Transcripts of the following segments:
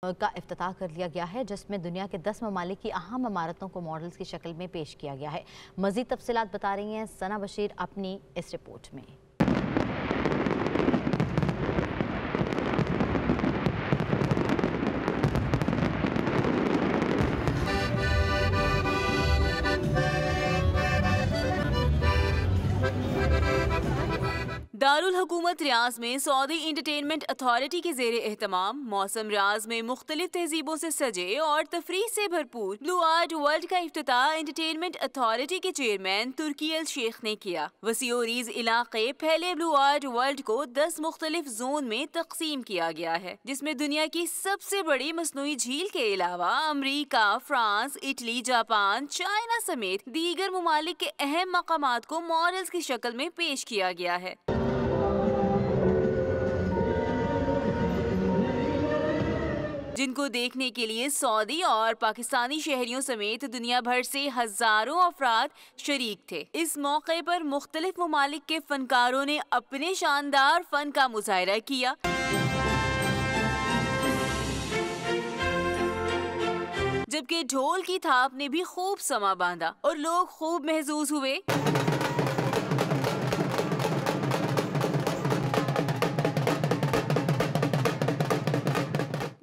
का इफ्तिताह कर लिया गया है, जिसमें दुनिया के 10 ममालिक की अहम इमारतों को मॉडल्स की शक्ल में पेश किया गया है। मजीद तफसीलात बता रही हैं सना बशीर अपनी इस रिपोर्ट में। दारुल हुकूमत रियाज में सऊदी इंटरटेनमेंट अथॉरिटी के जेर एहतमाम मौसम रियाज में मुख्तलिफ तहजीबों से सजे और तफरीह से भरपूर ब्लू आर्ट वर्ल्ड का इफ्तिताह इंटरटेनमेंट अथॉरिटी के चेयरमैन तुर्की अल शेख ने किया। वसीओरीज इलाके फैले ब्लू आर्ट वर्ल्ड को 10 मुख्तलिफ जोन में तकसीम किया गया है, जिसमें दुनिया की सबसे बड़ी मसनूई झील के अलावा अमरीका, फ्रांस, इटली, जापान, चाइना समेत दीगर ममालिक के अहम मकामात को मॉडल्स की शक्ल में पेश किया गया है। जिनको देखने के लिए सऊदी और पाकिस्तानी शहरियों समेत दुनिया भर से हजारों अफराद शरीक थे। इस मौके पर मुख्तलिफ ममालिक के फनकारों ने अपने शानदार फन का मुजाहरा किया। जबकि ढोल की थाप ने भी खूब समा बांधा और लोग खूब महसूस हुए।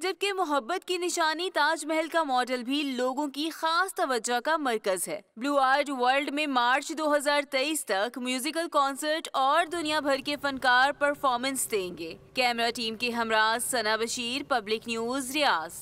जबकि मोहब्बत की निशानी ताजमहल का मॉडल भी लोगों की खास तवज्जो का मरकज है। ब्लू आर्ट वर्ल्ड में मार्च 2023 तक म्यूजिकल कॉन्सर्ट और दुनिया भर के फनकार परफॉर्मेंस देंगे। कैमरा टीम के हमरा सना बशीर, पब्लिक न्यूज, रियाज।